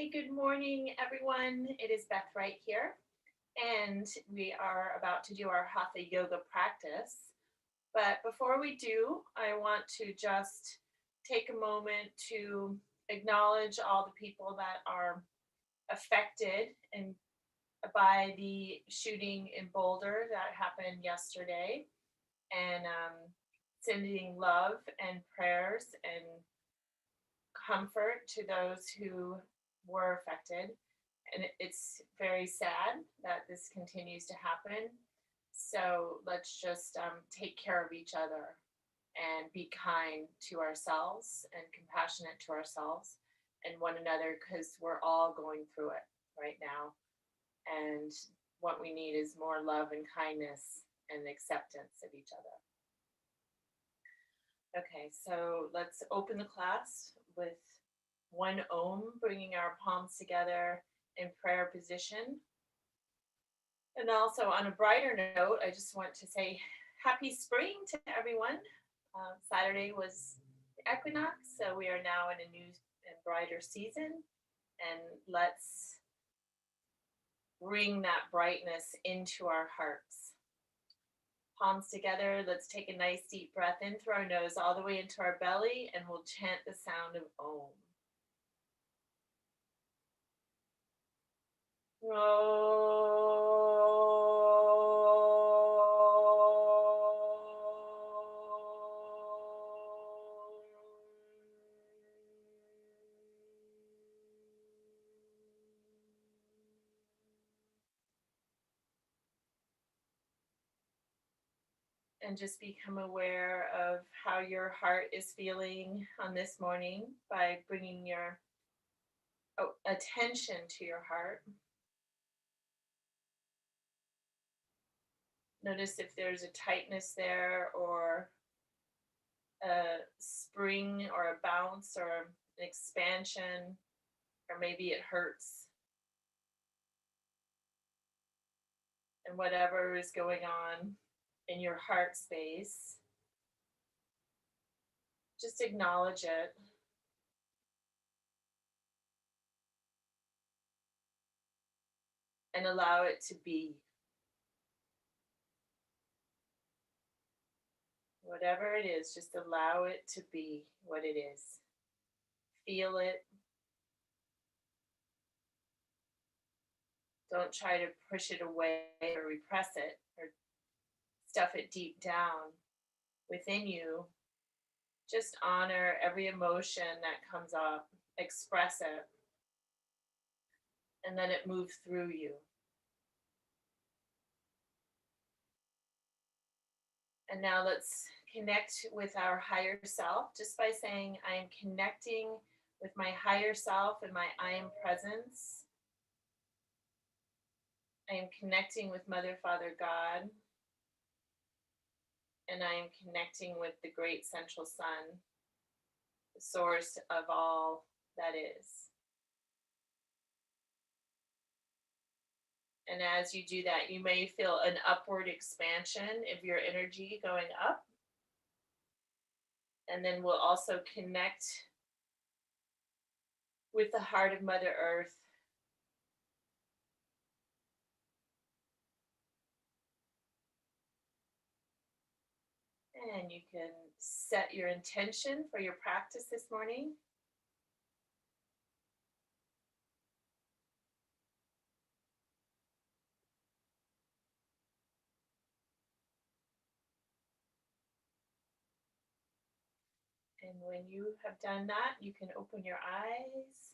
Hey, good morning, everyone. It is Beth Wright here, and we are about to do our Hatha yoga practice. But before we do, I want to just take a moment to acknowledge all the people that are affected and by the shooting in Boulder that happened yesterday, and sending love and prayers and comfort to those who were affected. And it's very sad that this continues to happen. So let's just take care of each other and be kind to ourselves and compassionate to ourselves and one another, because we're all going through it right now. And what we need is more love and kindness and acceptance of each other. Okay, so let's open the class with one Om, bringing our palms together in prayer position. And also, on a brighter note, I just want to say happy spring to everyone. Saturday was the equinox, so we are now in a new and brighter season. And let's bring that brightness into our hearts. Palms together, let's take a nice deep breath in through our nose all the way into our belly, and we'll chant the sound of Om. And just become aware of how your heart is feeling on this morning by bringing your attention to your heart. Notice if there's a tightness there, or a spring, or a bounce, or an expansion, or maybe it hurts. And whatever is going on in your heart space, just acknowledge it. And allow it to be. Whatever it is, just allow it to be what it is. Feel it. Don't try to push it away or repress it or stuff it deep down within you. Just honor every emotion that comes up, express it, and let it move through you. And now let's connect with our higher self just by saying, I am connecting with my higher self and my I am presence. I am connecting with Mother, Father, God. And I am connecting with the great central sun, the source of all that is. And as you do that, you may feel an upward expansion of your energy going up. And then we'll also connect with the heart of Mother Earth. And you can set your intention for your practice this morning. And when you have done that, you can open your eyes.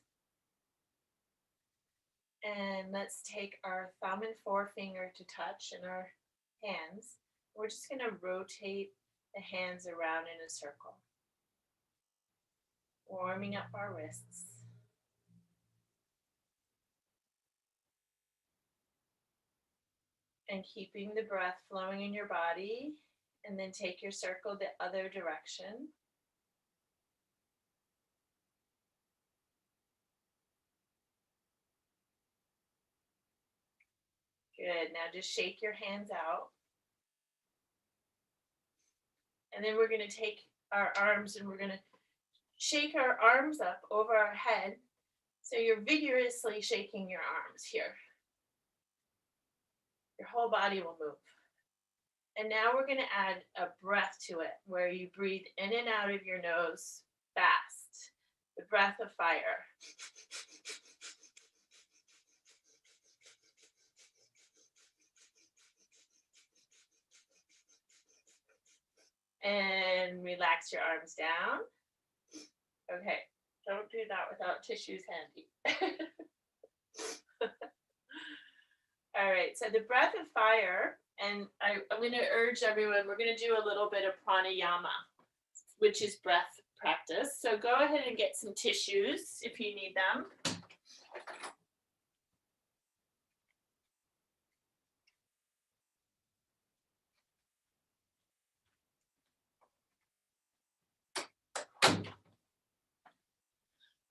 And let's take our thumb and forefinger to touch in our hands. We're just going to rotate the hands around in a circle, warming up our wrists. And keeping the breath flowing in your body. And then take your circle the other direction. Good. Now just shake your hands out. And then we're going to take our arms and we're going to shake our arms up over our head So you're vigorously shaking your arms here. Your whole body will move. And now we're going to add a breath to it where you breathe in and out of your nose fast. The breath of fire. And relax your arms down. Okay, don't do that without tissues handy. All right, so the breath of fire, and I'm going to urge everyone, we're going to do a little bit of pranayama, which is breath practice. So go ahead and get some tissues if you need them.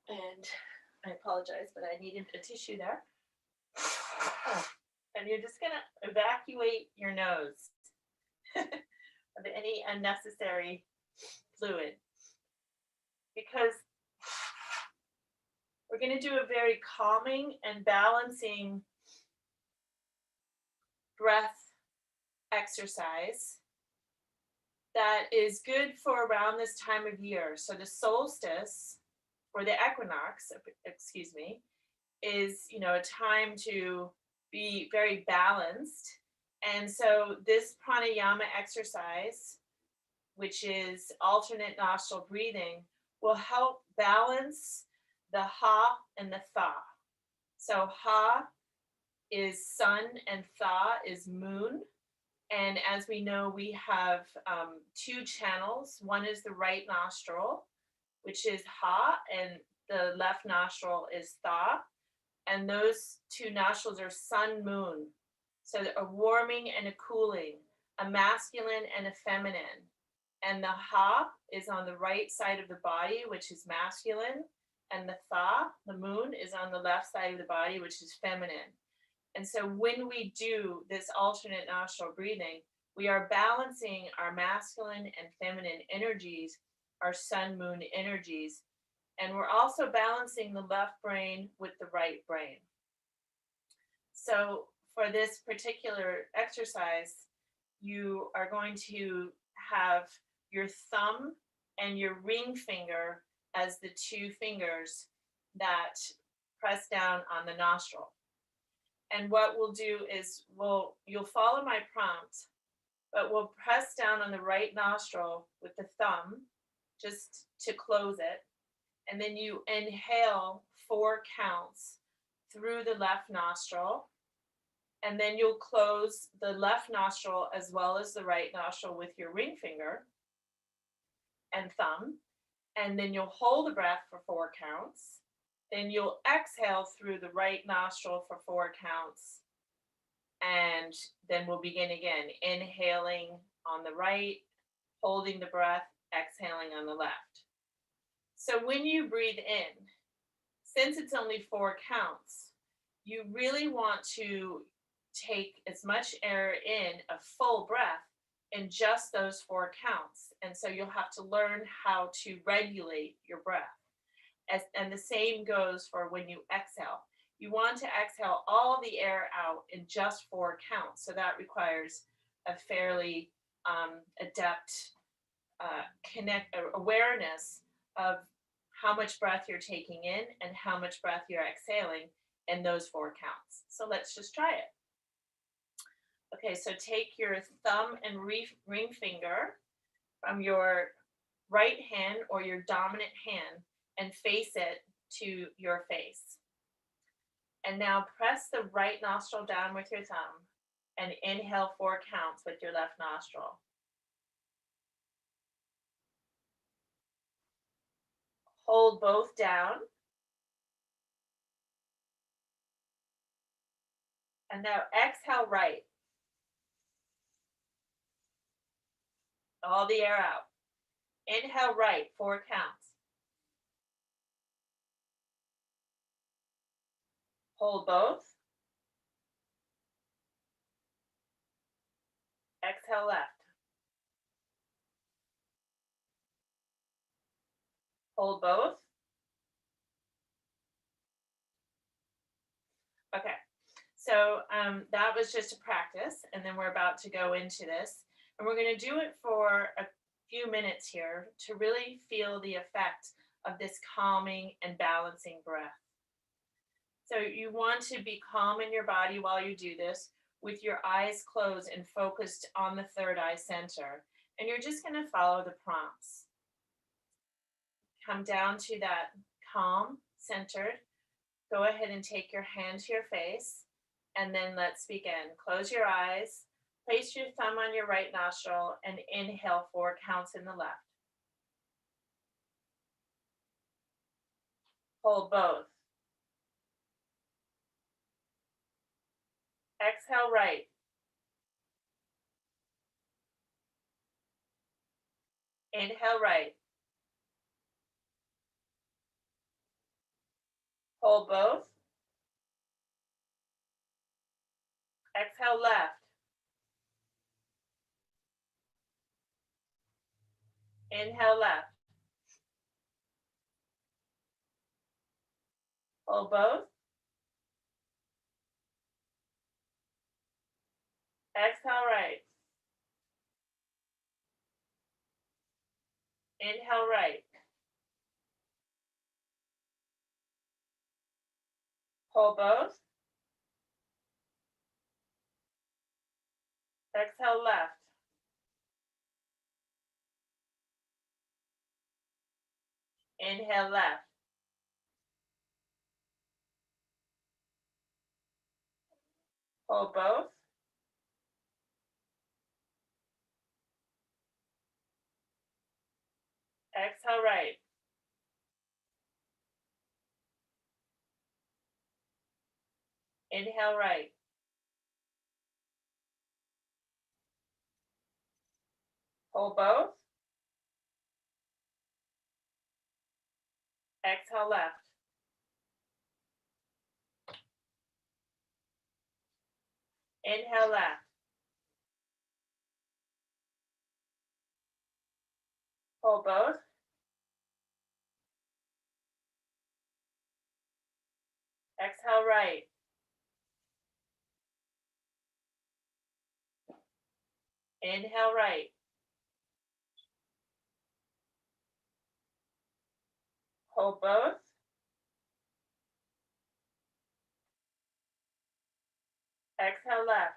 And I apologize, but I needed a tissue there. And you're just going to evacuate your nose of any unnecessary fluid. Because we're going to do a very calming and balancing breath exercise that is good for around this time of year. So the solstice, or the equinox, excuse me, is, a time to be very balanced. And so this pranayama exercise, which is alternate nostril breathing, will help balance the ha and the tha. So ha is sun and tha is moon. And as we know, we have two channels. One is the right nostril, which is ha, and the left nostril is tha. And those two nostrils are sun, moon. So a warming and a cooling, a masculine and a feminine. And the ha is on the right side of the body, which is masculine. And the tha, the moon, is on the left side of the body, which is feminine. And so when we do this alternate nostril breathing, we are balancing our masculine and feminine energies, our sun, moon energies. And we're also balancing the left brain with the right brain. So for this particular exercise, you are going to have your thumb and your ring finger as the two fingers that press down on the nostril. And what we'll do is you'll follow my prompt, but we'll press down on the right nostril with the thumb just to close it. And then you inhale 4 counts through the left nostril. And then you'll close the left nostril as well as the right nostril with your ring finger and thumb. And then you'll hold the breath for 4 counts. Then you'll exhale through the right nostril for 4 counts. And then we'll begin again, inhaling on the right, holding the breath, exhaling on the left. So when you breathe in, since it's only 4 counts, you really want to take as much air in, a full breath, in just those 4 counts. And so you'll have to learn how to regulate your breath. And the same goes for when you exhale. You want to exhale all the air out in just 4 counts. So that requires a fairly adept awareness of how much breath you're taking in and how much breath you're exhaling in those 4 counts. So let's just try it. Okay, so take your thumb and ring finger from your right hand or your dominant hand and face it to your face. And now press the right nostril down with your thumb and inhale 4 counts with your left nostril. Hold both down. And now exhale right. All the air out. Inhale right, 4 counts. Hold both. Exhale left. Hold both. So that was just a practice, and then we're about to go into this. And we're going to do it for a few minutes here to really feel the effect of this calming and balancing breath. So you want to be calm in your body while you do this, with your eyes closed and focused on the third eye center. And you're just going to follow the prompts. Come down to that calm, centered. Go ahead and take your hand to your face. And then let's begin. Close your eyes. Place your thumb on your right nostril and inhale 4 counts in the left. Hold both. Exhale right. Inhale right. Hold both. Exhale left. Inhale left. Hold both. Exhale right. Inhale right. Hold both. Exhale left. Inhale left. Hold both. Exhale right. Inhale right. Hold both. Exhale left. Inhale left. Hold both. Exhale right. Inhale right. Hold both. Exhale left.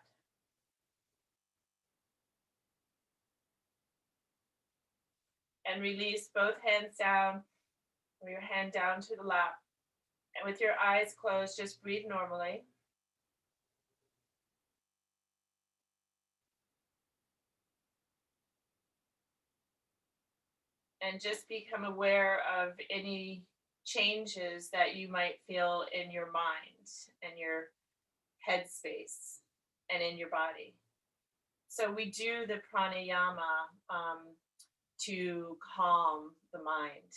And release both hands down, or your hand down to the lap. And with your eyes closed, just breathe normally. And just become aware of any changes that you might feel in your mind and your headspace and in your body. So we do the pranayama to calm the mind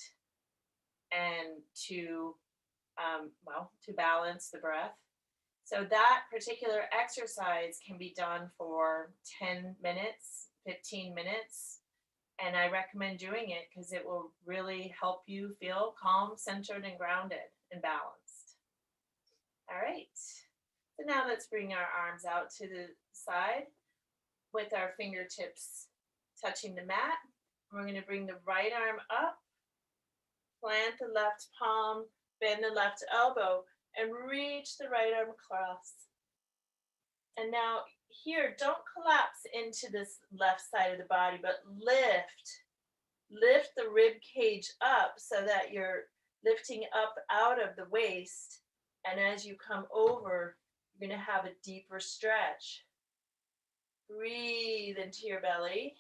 and to balance the breath. So that particular exercise can be done for 10 minutes, 15 minutes. And I recommend doing it because it will really help you feel calm, centered, and grounded and balanced. All right. So now let's bring our arms out to the side with our fingertips touching the mat. We're going to bring the right arm up, plant the left palm, bend the left elbow, and reach the right arm across. And now here, don't collapse into this left side of the body, but lift the rib cage up so that you're lifting up out of the waist. And as you come over, you're going to have a deeper stretch. Breathe into your belly.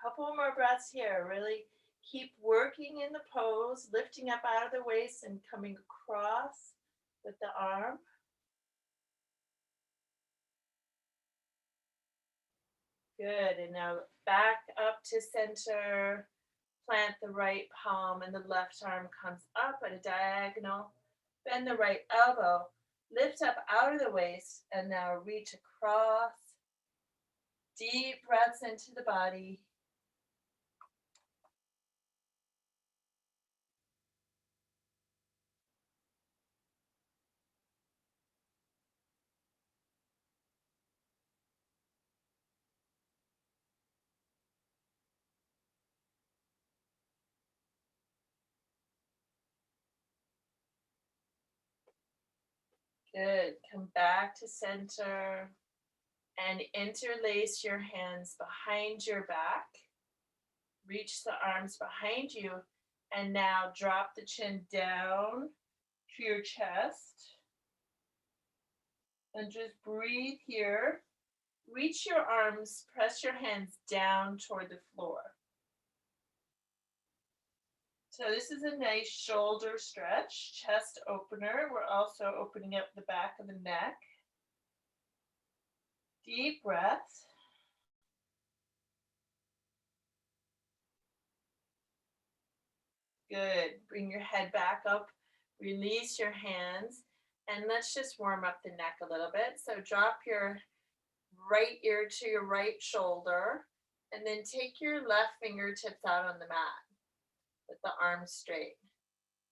Couple more breaths here. Really keep working in the pose, lifting up out of the waist and coming across with the arm. Good. And now back up to center. Plant the right palm and the left arm comes up at a diagonal. Bend the right elbow. Lift up out of the waist and now reach across. Deep breaths into the body. Good. Come back to center and interlace your hands behind your back. Reach the arms behind you and now drop the chin down to your chest. And just breathe here. Reach your arms, press your hands down toward the floor. So this is a nice shoulder stretch, chest opener. We're also opening up the back of the neck. Deep breath. Good. Bring your head back up. Release your hands. And let's just warm up the neck a little bit. So drop your right ear to your right shoulder. And then take your left fingertips out on the mat with the arms straight.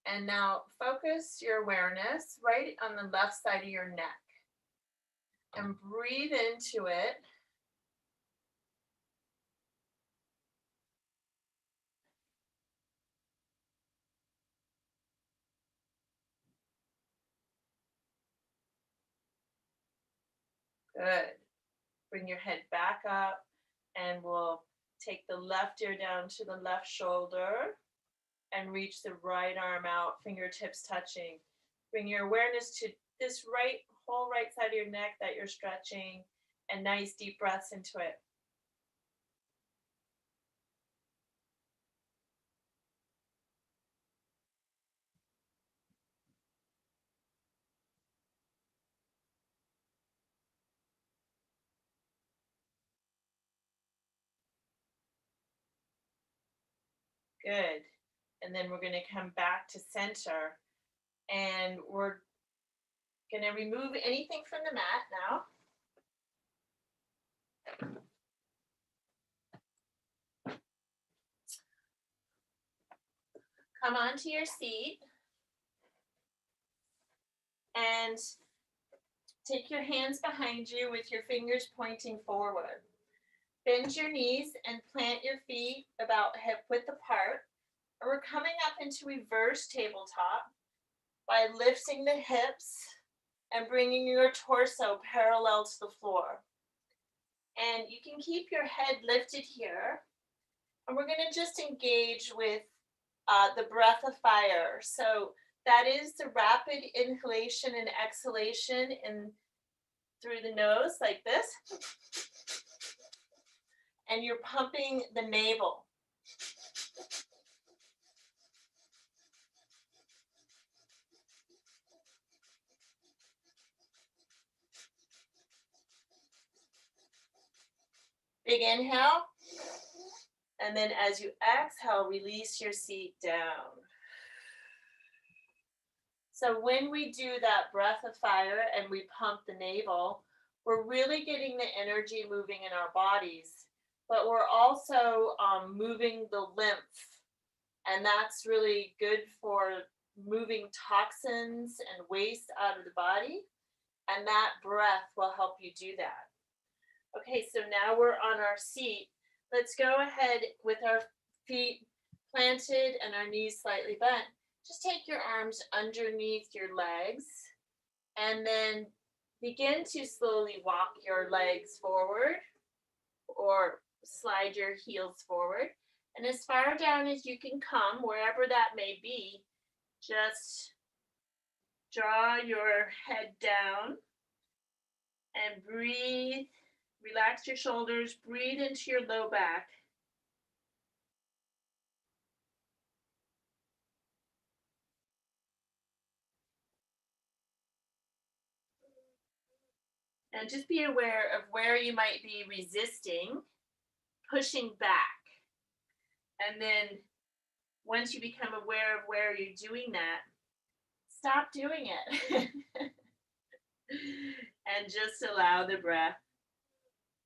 And now focus your awareness right on the left side of your neck. And breathe into it. Good. Bring your head back up and we'll take the left ear down to the left shoulder and reach the right arm out, fingertips touching. Bring your awareness to this whole right side of your neck that you're stretching, and nice deep breaths into it. Good. And then we're going to come back to center, and we're going to remove anything from the mat now. Come onto your seat and take your hands behind you with your fingers pointing forward. Bend your knees and plant your feet about hip width apart. And we're coming up into reverse tabletop by lifting the hips and bringing your torso parallel to the floor. And you can keep your head lifted here. And we're going to just engage with the breath of fire. So that is the rapid inhalation and exhalation in through the nose like this. And you're pumping the navel. Big inhale. And then as you exhale, release your seat down. So when we do that breath of fire and we pump the navel, we're really getting the energy moving in our bodies, but we're also moving the lymph. And that's really good for moving toxins and waste out of the body. And that breath will help you do that. Okay, so now we're on our seat. Let's go ahead with our feet planted and our knees slightly bent. Just take your arms underneath your legs and then begin to slowly walk your legs forward or slide your heels forward. And as far down as you can come, wherever that may be, just draw your head down and breathe. Relax your shoulders, breathe into your low back. And just be aware of where you might be resisting, pushing back. And then once you become aware of where you're doing that, stop doing it. And just allow the breath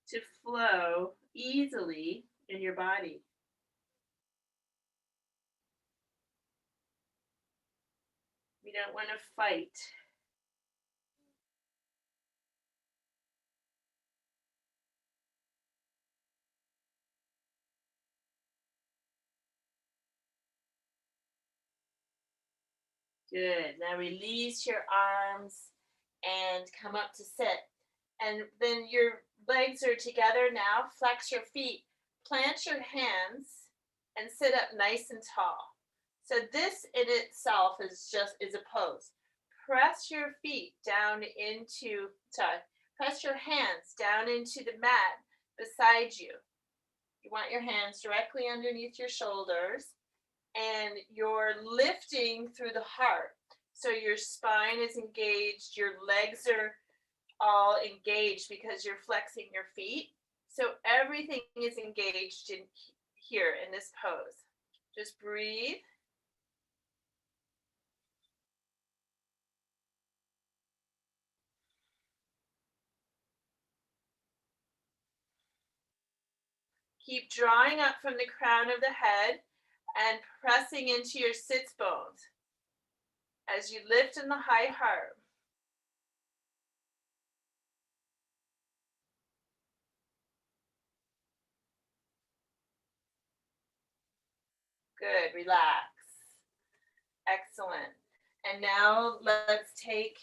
to flow easily in your body. We don't want to fight. Good. Now release your arms and come up to sit. And then your legs are together now. Flex your feet. Plant your hands and sit up nice and tall. So this in itself is a pose. Press your feet down into, press your hands down into the mat beside you. You want your hands directly underneath your shoulders, and you're lifting through the heart. So your spine is engaged, your legs are all engaged because you're flexing your feet. So everything is engaged in here in this pose. Just breathe. Keep drawing up from the crown of the head and pressing into your sits bones as you lift in the high heart. Good, relax. Excellent. And now let's take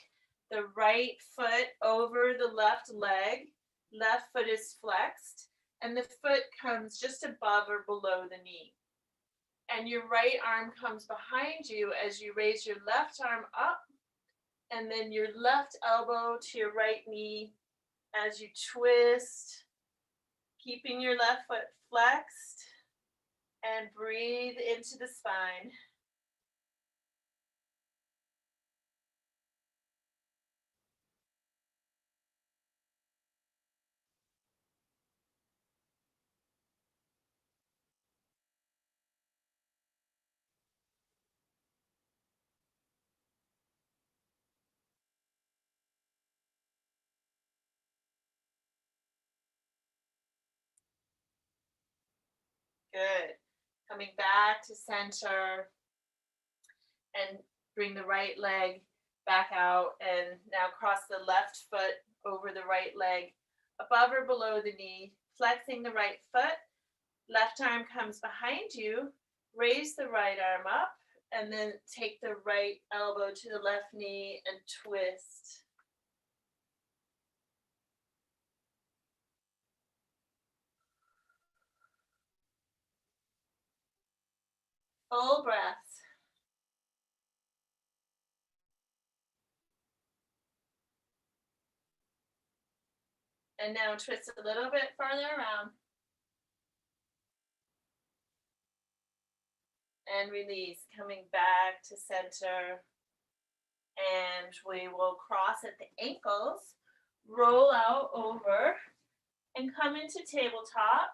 the right foot over the left leg. Left foot is flexed, and the foot comes just above or below the knee. And your right arm comes behind you as you raise your left arm up, and then your left elbow to your right knee as you twist, keeping your left foot flexed, and breathe into the spine. Good. Coming back to center and bring the right leg back out, and now cross the left foot over the right leg above or below the knee, flexing the right foot. Left arm comes behind you. Raise the right arm up and then take the right elbow to the left knee and twist. Full breaths. And now twist a little bit farther around. And release, coming back to center. And we will cross at the ankles, roll out over, and come into tabletop.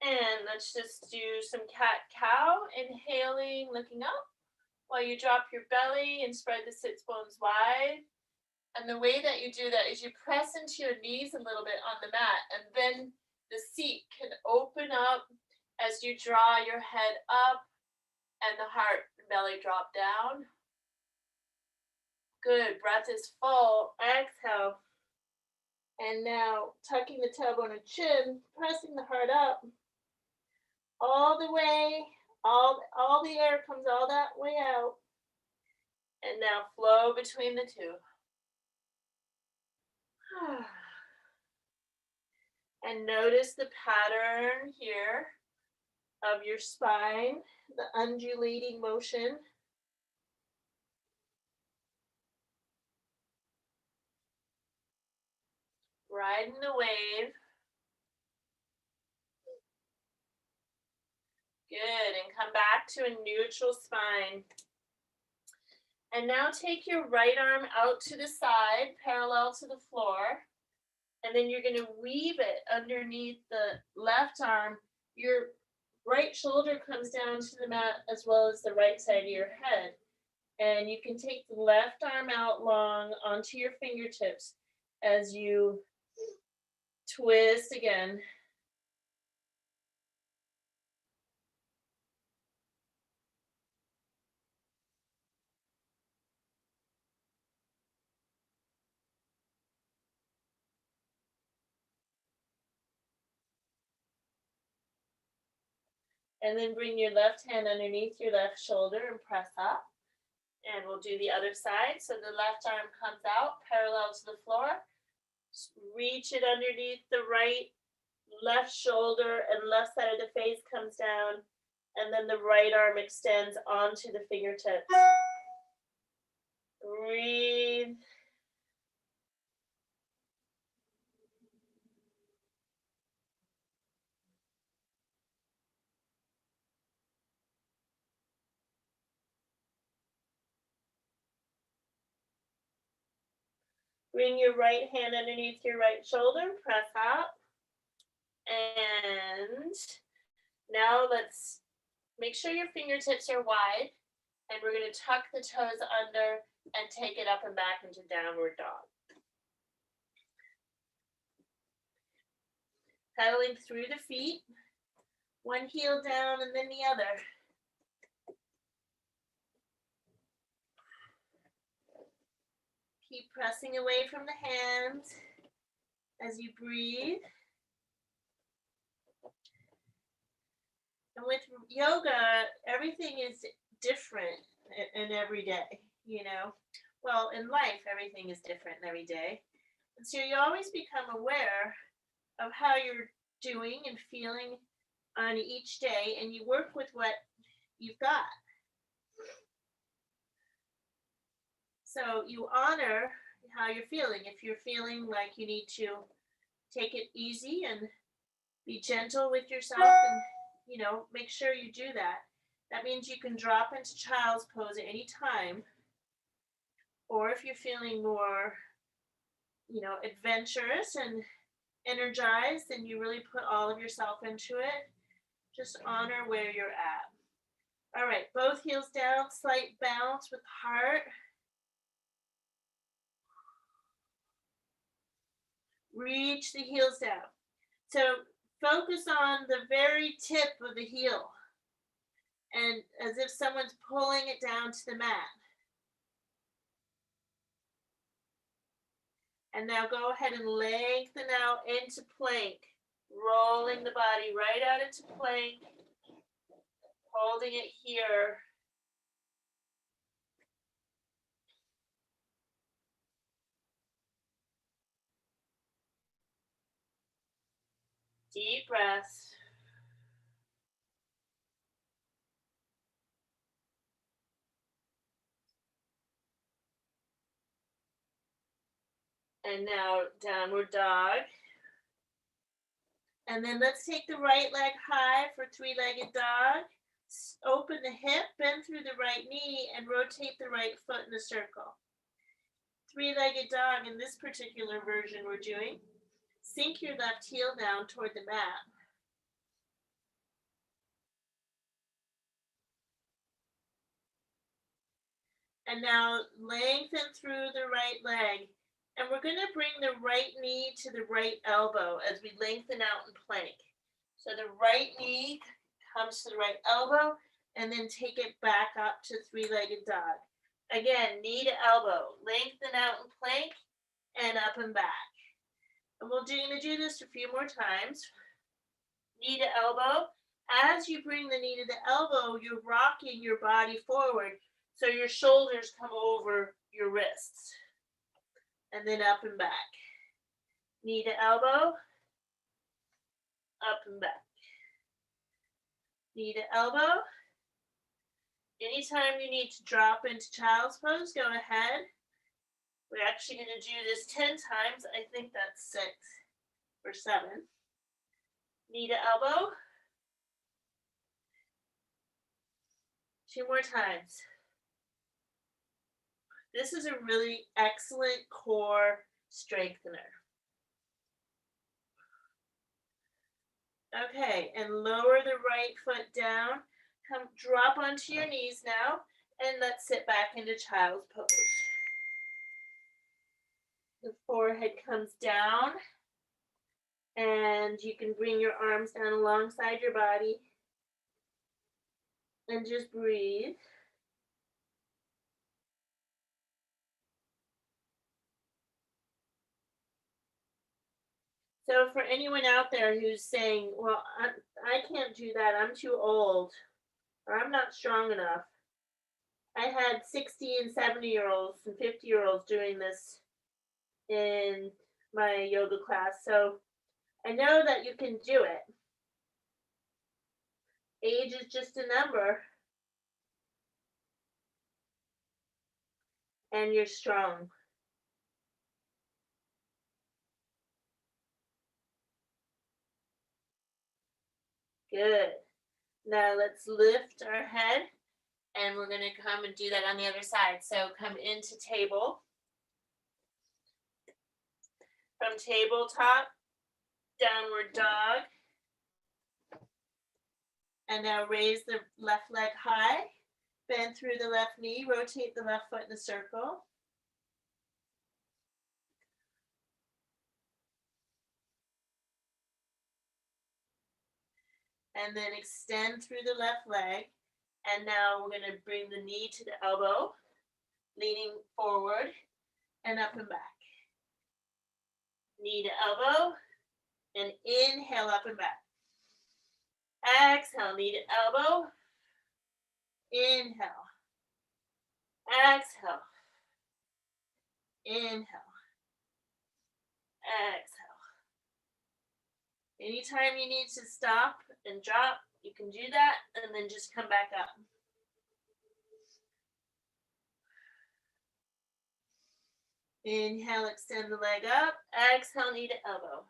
And let's just do some cat-cow, inhaling, looking up, while you drop your belly and spread the sits bones wide. And the way that you do that is you press into your knees a little bit on the mat, and then the seat can open up as you draw your head up and the heart and belly drop down. Good, breath is full. Exhale. And now tucking the tailbone and chin, pressing the heart up. All the way, all the air comes all that way out. And now flow between the two. And notice the pattern here of your spine, the undulating motion. Riding the wave. Good, and come back to a neutral spine. And now take your right arm out to the side, parallel to the floor. And then you're going to weave it underneath the left arm. Your right shoulder comes down to the mat as well as the right side of your head. And you can take the left arm out long onto your fingertips as you twist again. And then bring your left hand underneath your left shoulder and press up. And we'll do the other side. So the left arm comes out parallel to the floor. Reach it underneath the right, left shoulder, and left side of the face comes down. And then the right arm extends onto the fingertips. Breathe. Bring your right hand underneath your right shoulder, press up. And now let's make sure your fingertips are wide. And we're going to tuck the toes under and take it up and back into downward dog. Pedaling through the feet, one heel down and then the other. Keep pressing away from the hands as you breathe. And with yoga, everything is different in every day, you know. Well, in life, everything is different in every day. And so you always become aware of how you're doing and feeling on each day, and you work with what you've got. So you honor how you're feeling. If you're feeling like you need to take it easy and be gentle with yourself, and you know, make sure you do that. That means you can drop into child's pose at any time. Or if you're feeling more, you know, adventurous and energized, and you really put all of yourself into it, just honor where you're at. All right, both heels down, slight bounce with heart. Reach the heels down. So focus on the very tip of the heel, and as if someone's pulling it down to the mat. And now go ahead and lengthen out into plank, rolling the body right out into plank, holding it here. Deep breaths. And now downward dog. And then let's take the right leg high for three-legged dog. Open the hip, bend through the right knee, and rotate the right foot in a circle. Three-legged dog in this particular version we're doing. Sink your left heel down toward the mat. And now lengthen through the right leg. And we're going to bring the right knee to the right elbow as we lengthen out in plank. So the right knee comes to the right elbow, and then take it back up to three-legged dog. Again, knee to elbow, lengthen out in plank, and up and back. And we're going to do this a few more times. Knee to elbow. As you bring the knee to the elbow, you're rocking your body forward, so your shoulders come over your wrists. And then up and back. Knee to elbow, up and back. Knee to elbow. Anytime you need to drop into child's pose, go ahead. We're actually going to do this 10 times. I think that's 6 or 7. Knee to elbow. 2 more times. This is a really excellent core strengthener. Okay, and lower the right foot down. Come drop onto your knees now, And let's sit back into child's pose. The forehead comes down, and you can bring your arms down alongside your body and just breathe. So for anyone out there who's saying, well, I can't do that, I'm too old, or I'm not strong enough. I had 60 and 70-year-olds and 50-year-olds doing this in my yoga class. So I know that you can do it. Age is just a number. And you're strong. Good. Now let's lift our head, and we're going to come and do that on the other side. So come into table. From tabletop, downward dog. And now raise the left leg high. Bend through the left knee. Rotate the left foot in a circle. And then extend through the left leg. And now we're going to bring the knee to the elbow, leaning forward and up and back. Knee to elbow, and inhale up and back. Exhale, knee to elbow. Inhale. Exhale. Inhale. Exhale. Anytime you need to stop and drop, you can do that, and then just come back up. Inhale, extend the leg up. Exhale, knee to elbow.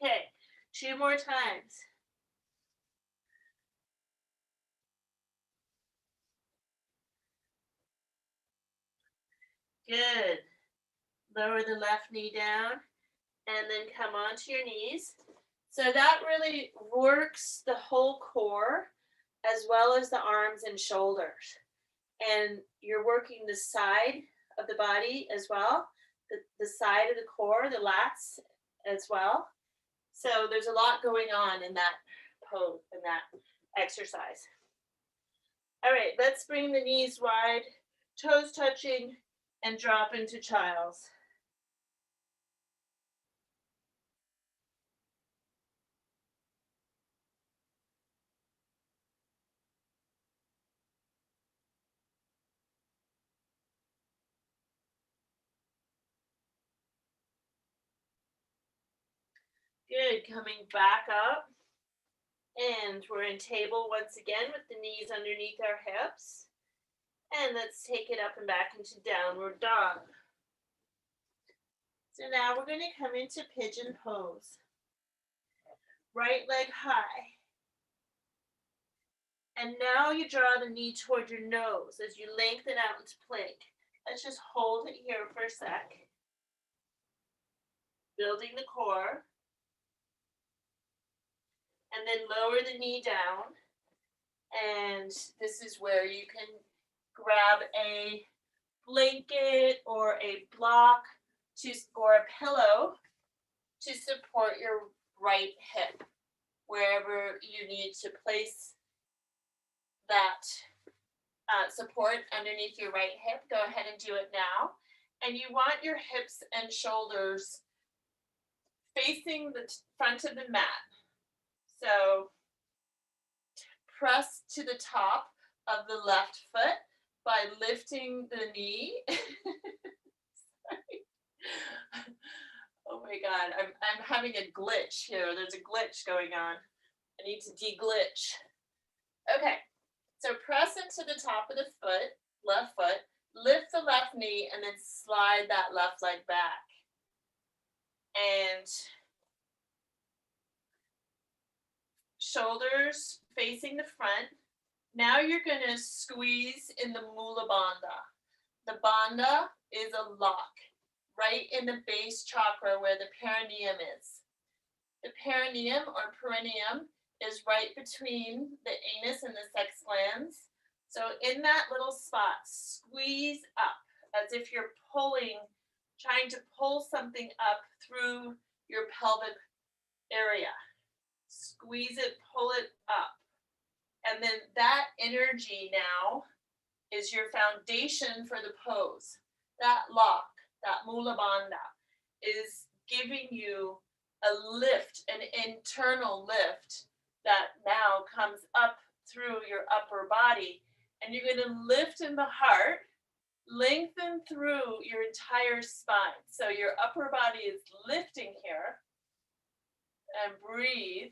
Okay, 2 more times. Good. Lower the left knee down, and then come onto your knees. So that really works the whole core as well as the arms and shoulders. And you're working the side of the body as well, the side of the core, the lats as well. So there's a lot going on in that pose, in that exercise. All right, let's bring the knees wide, toes touching, and drop into child's. Good, coming back up. And we're in table once again with the knees underneath our hips. And let's take it up and back into downward dog. So now we're going to come into pigeon pose. Right leg high. And now you draw the knee toward your nose as you lengthen out into plank. Let's just hold it here for a sec. Building the core. And then lower the knee down. And this is where you can grab a blanket or a block or a pillow to support your right hip. Wherever you need to place that support underneath your right hip, go ahead and do it now. And you want your hips and shoulders facing the front of the mat. So press to the top of the left foot by lifting the knee. Oh my God, I'm having a glitch here. There's a glitch going on. I need to de-glitch. Okay, so press into the top of the foot, left foot, lift the left knee, and then slide that left leg back. And shoulders facing the front. Now you're going to squeeze in the Mula Bandha. The Bandha is a lock. right in the base chakra where the perineum is. The perineum or perineum is right between the anus and the sex glands. So in that little spot, squeeze up as if you're trying to pull something up through your pelvic area. Squeeze it, pull it up. And then that energy now is your foundation for the pose. That lock, that mula bandha, is giving you a lift, an internal lift that now comes up through your upper body. And you're going to lift in the heart, lengthen through your entire spine. So your upper body is lifting here. And breathe.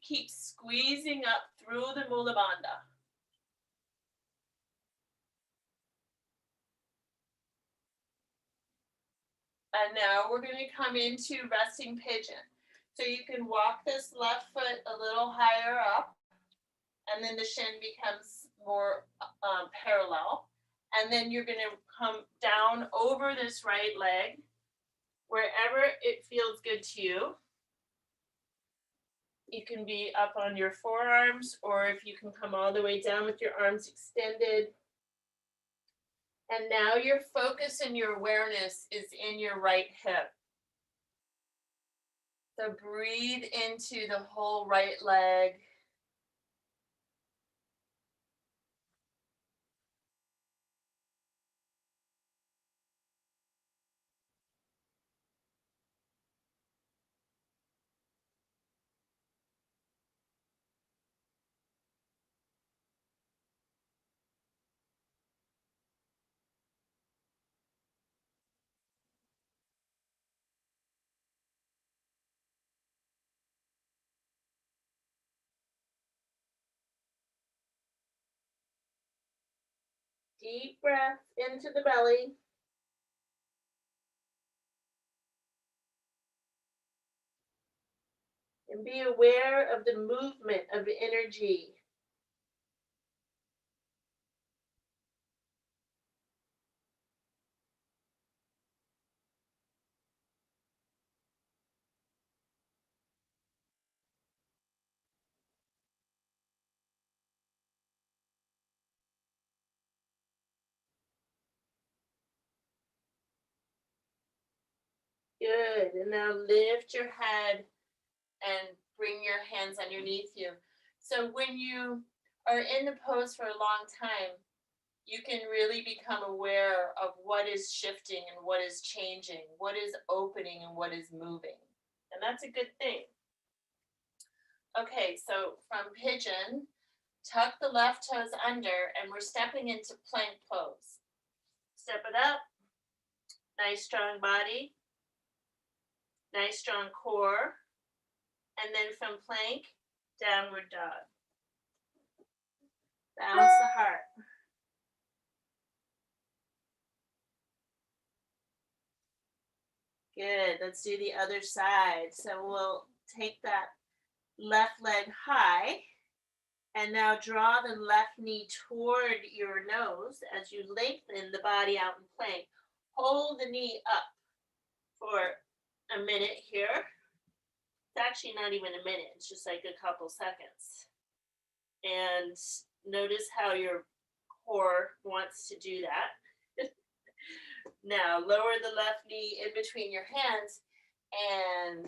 Keep squeezing up through the mula bandha. And now we're going to come into resting pigeon. So you can walk this left foot a little higher up, and then the shin becomes more parallel. And then you're going to come down over this right leg, wherever it feels good to you. You can be up on your forearms, or if you can come all the way down with your arms extended. And now your focus and your awareness is in your right hip. So breathe into the whole right leg. Deep breath into the belly. And be aware of the movement of the energy. Good. And now lift your head and bring your hands underneath you. So when you are in the pose for a long time, you can really become aware of what is shifting and what is changing, what is opening and what is moving. And that's a good thing. Okay, so from pigeon, tuck the left toes under, and we're stepping into plank pose. Step it up. Nice strong body. Nice strong core. And then from plank, downward dog. Balance the heart. Good. Let's do the other side. So we'll take that left leg high. And now draw the left knee toward your nose as you lengthen the body out in plank. Hold the knee up for a minute here. It's actually not even a minute. It's just like a couple seconds. And notice how your core wants to do that. Now lower the left knee in between your hands, and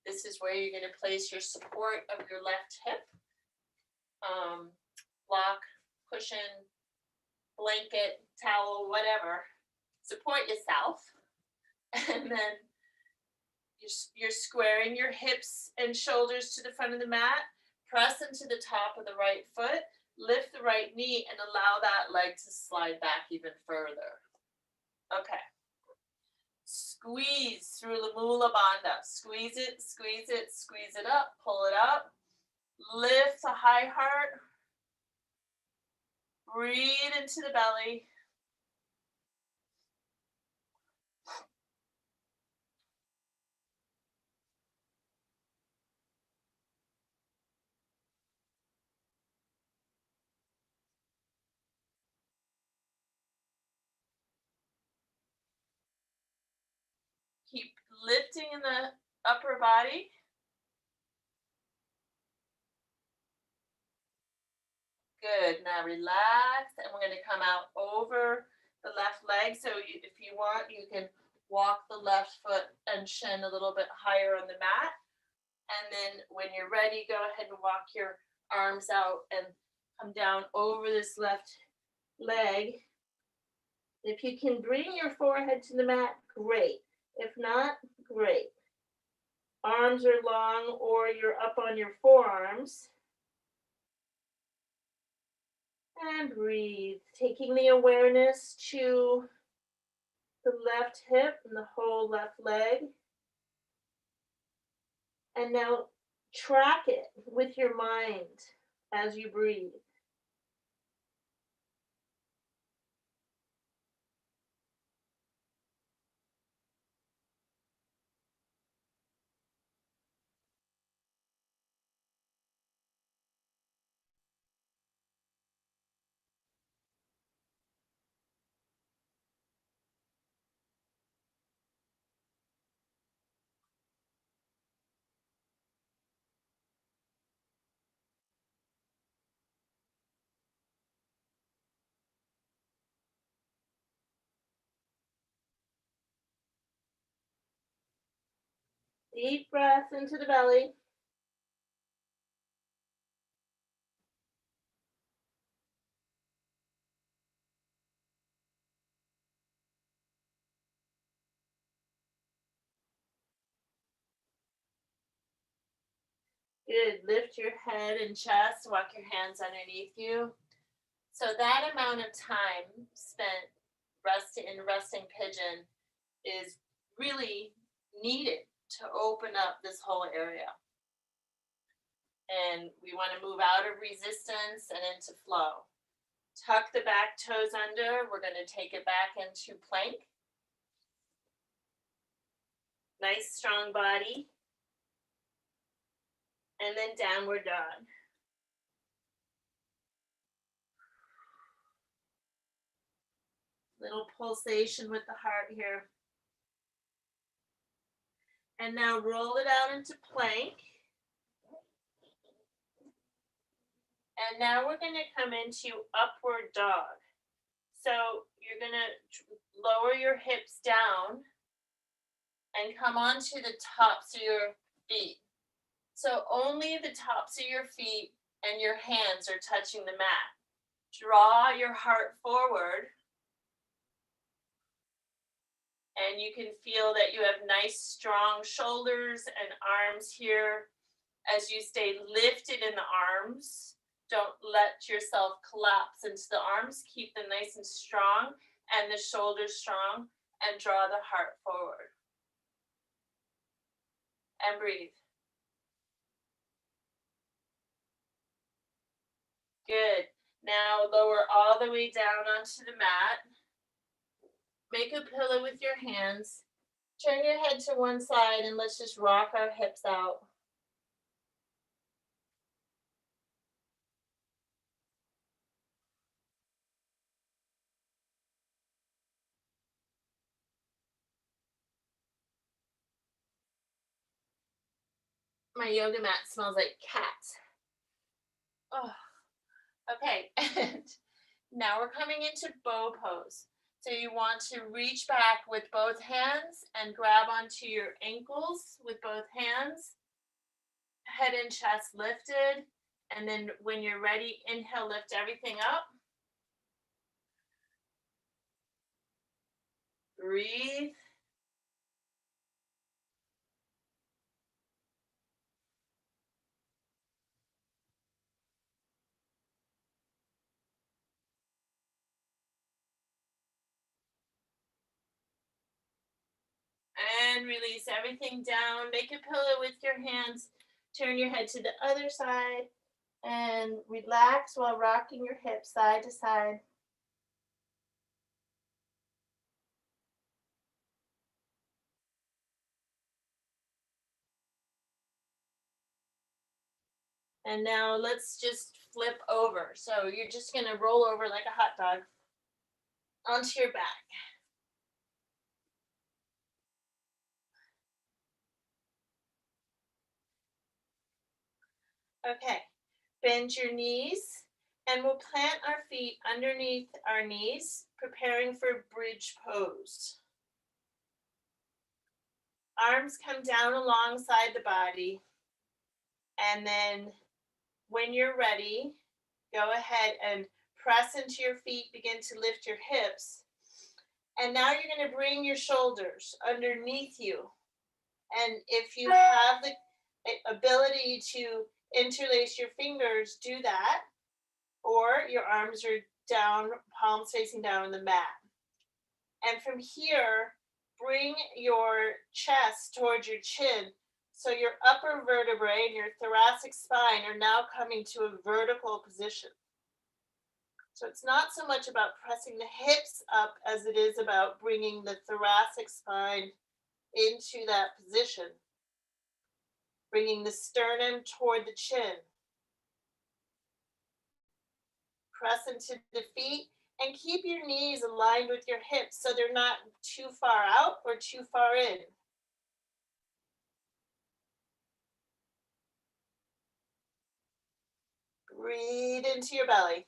this is where you're going to place your support of your left hip. Block, cushion, blanket, towel, whatever. Support yourself. And then you're squaring your hips and shoulders to the front of the mat. Press into the top of the right foot. Lift the right knee and allow that leg to slide back even further. Okay. Squeeze through the mula bandha. Squeeze it, squeeze it, squeeze it up. Pull it up. Lift a high heart. Breathe into the belly. lifting in the upper body. Good. Now relax, and we're going to come out over the left leg. So if you want, you can walk the left foot and shin a little bit higher on the mat. And then when you're ready, go ahead and walk your arms out and come down over this left leg. If you can bring your forehead to the mat, great. If not, great. Arms are long or you're up on your forearms. And breathe, taking the awareness to the left hip and the whole left leg. And now track it with your mind as you breathe. Deep breath into the belly. Good. Lift your head and chest. Walk your hands underneath you. So that amount of time spent in resting pigeon is really needed to open up this whole area. And we want to move out of resistance and into flow. Tuck the back toes under. We're going to take it back into plank. Nice strong body. And then downward dog. Little pulsation with the heart here. And now roll it out into plank. And now we're going to come into upward dog. So you're going to lower your hips down and come onto the tops of your feet. So only the tops of your feet and your hands are touching the mat. Draw your heart forward. And you can feel that you have nice, strong shoulders and arms here as you stay lifted in the arms. Don't let yourself collapse into the arms. Keep them nice and strong and the shoulders strong, and draw the heart forward. And breathe. Good. Now lower all the way down onto the mat. Make a pillow with your hands. Turn your head to one side and let's just rock our hips out. My yoga mat smells like cat. Oh, okay. And now we're coming into bow pose. So you want to reach back with both hands and grab onto your ankles with both hands. Head and chest lifted. And then when you're ready, inhale, lift everything up. Breathe. And release everything down. Make a pillow with your hands. Turn your head to the other side and relax while rocking your hips side to side. And now let's just flip over. So you're just going to roll over like a hot dog onto your back. Okay, bend your knees and we'll plant our feet underneath our knees, preparing for bridge pose. Arms come down alongside the body, and then when you're ready, go ahead and press into your feet, begin to lift your hips. And now you're going to bring your shoulders underneath you. And if you have the ability to interlace your fingers, do that. Or your arms are down, palms facing down on the mat. And from here, bring your chest towards your chin. So your upper vertebrae and your thoracic spine are now coming to a vertical position. So it's not so much about pressing the hips up as it is about bringing the thoracic spine into that position. Bringing the sternum toward the chin. Press into the feet and keep your knees aligned with your hips so they're not too far out or too far in. Breathe into your belly.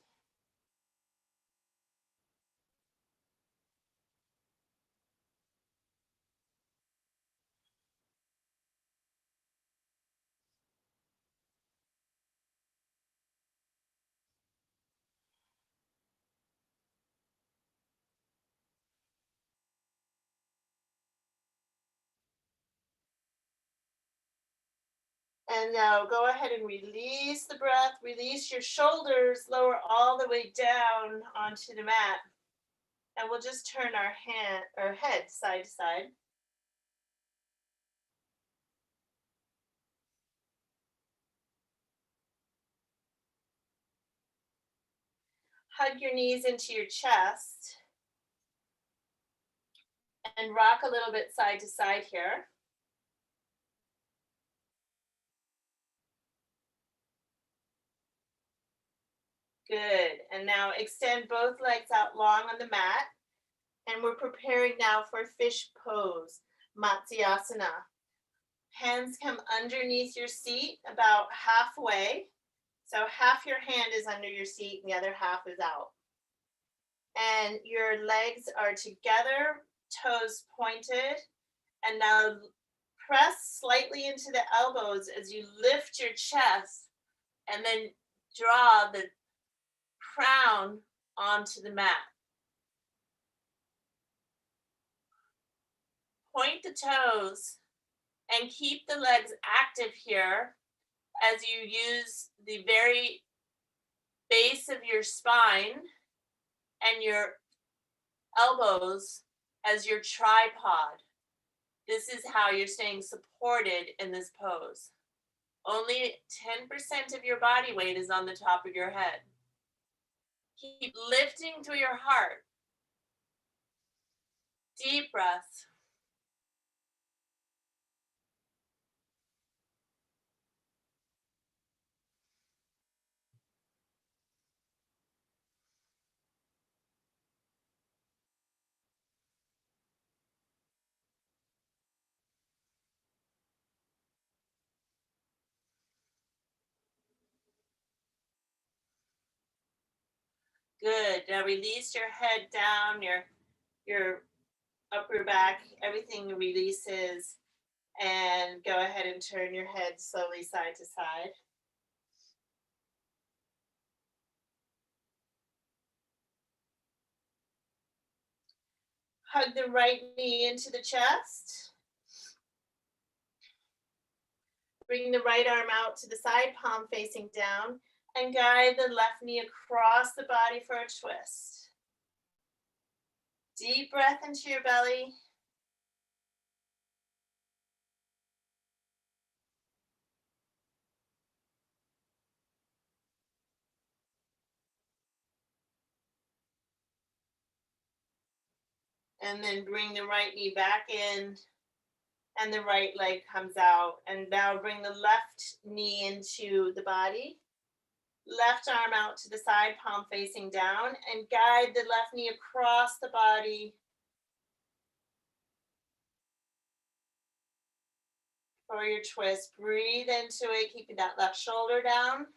And now go ahead and release the breath. Release your shoulders, lower all the way down onto the mat. And we'll just turn our head side to side. Hug your knees into your chest. And rock a little bit side to side here. Good. And now extend both legs out long on the mat. And we're preparing now for fish pose, Matsyasana. Hands come underneath your seat about halfway. So half your hand is under your seat and the other half is out. And your legs are together, toes pointed. And now press slightly into the elbows as you lift your chest and then draw the crown onto the mat. Point the toes and keep the legs active here as you use the very base of your spine and your elbows as your tripod. This is how you're staying supported in this pose. Only 10% of your body weight is on the top of your head. Keep lifting through your heart. Deep breath. Good. Now release your head down, your upper back, everything releases. And go ahead and turn your head slowly side to side. Hug the right knee into the chest. Bring the right arm out to the side, palm facing down, and guide the left knee across the body for a twist. Deep breath into your belly. And then bring the right knee back in and the right leg comes out. And now bring the left knee into the body. Left arm out to the side, palm facing down, and guide the left knee across the body for for your twist. Breathe into it, keeping that left shoulder down.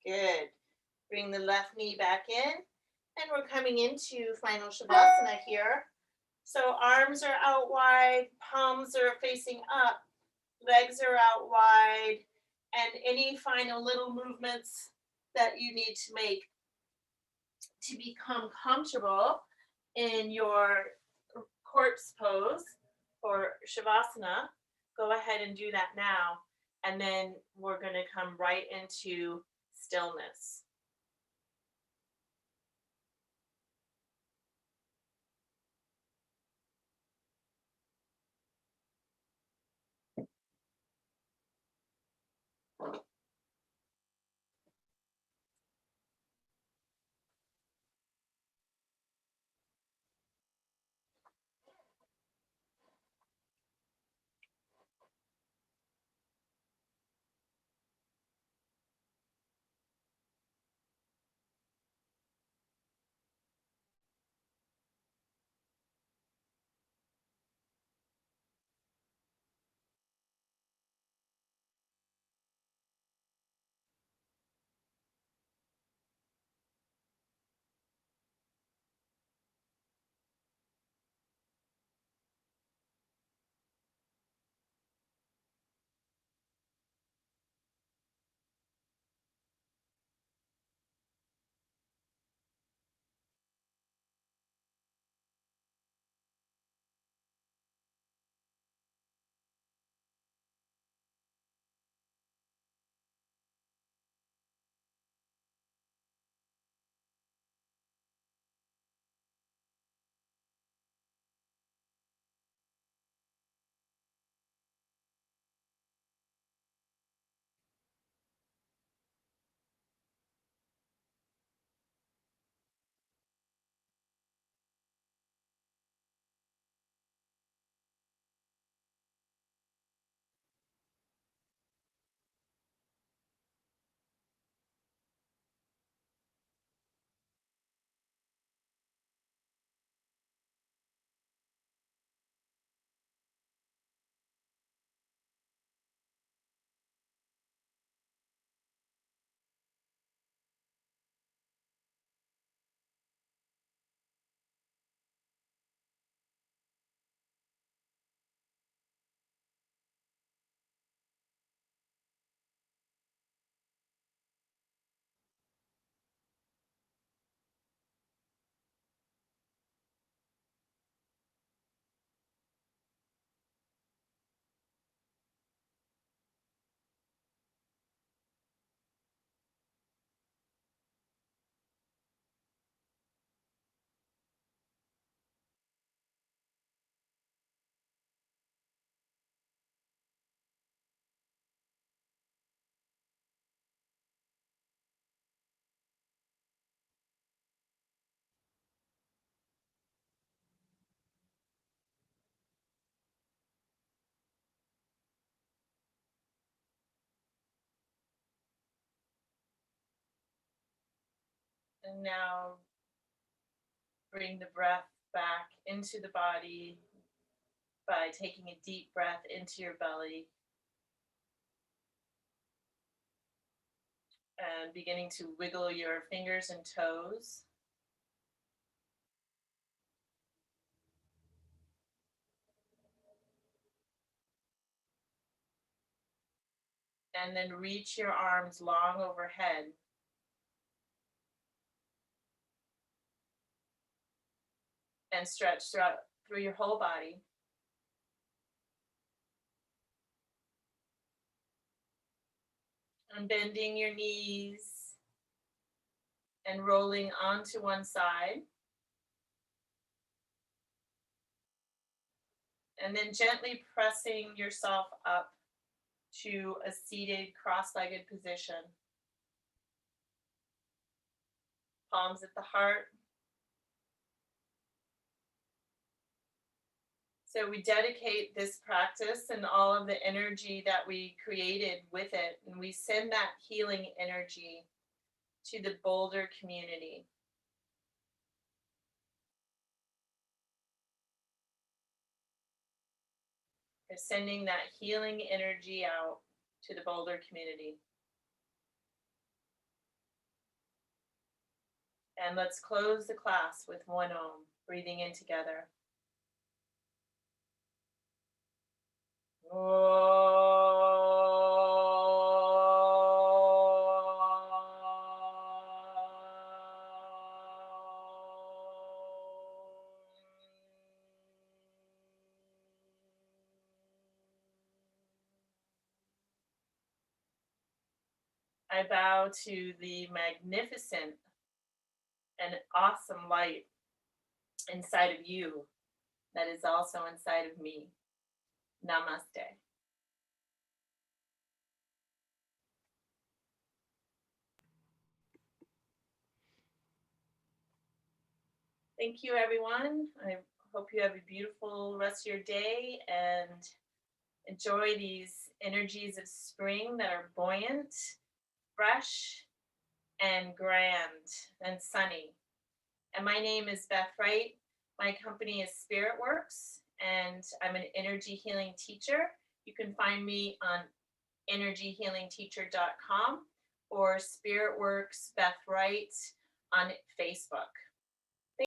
Good. Bring the left knee back in, and we're coming into final Shavasana here. So arms are out wide, palms are facing up, legs are out wide, and any final little movements that you need to make to become comfortable in your corpse pose or Shavasana, go ahead and do that now. And then we're going to come right into stillness. And now bring the breath back into the body by taking a deep breath into your belly and beginning to wiggle your fingers and toes. And then reach your arms long overhead. And stretch through your whole body. And bending your knees and rolling onto one side. And then gently pressing yourself up to a seated cross-legged position. Palms at the heart. So we dedicate this practice and all of the energy that we created with it, and we send that healing energy to the Boulder community. We're sending that healing energy out to the Boulder community. And let's close the class with one Om, breathing in together. I bow to the magnificent and awesome light inside of you that is also inside of me. Namaste. Thank you, everyone. I hope you have a beautiful rest of your day and enjoy these energies of spring that are buoyant, fresh, and grand and sunny. And my name is Beth Wright. My company is Spirit Works, and I'm an energy healing teacher. You can find me on energyhealingteacher.com or Spirit Works Beth Wright on Facebook.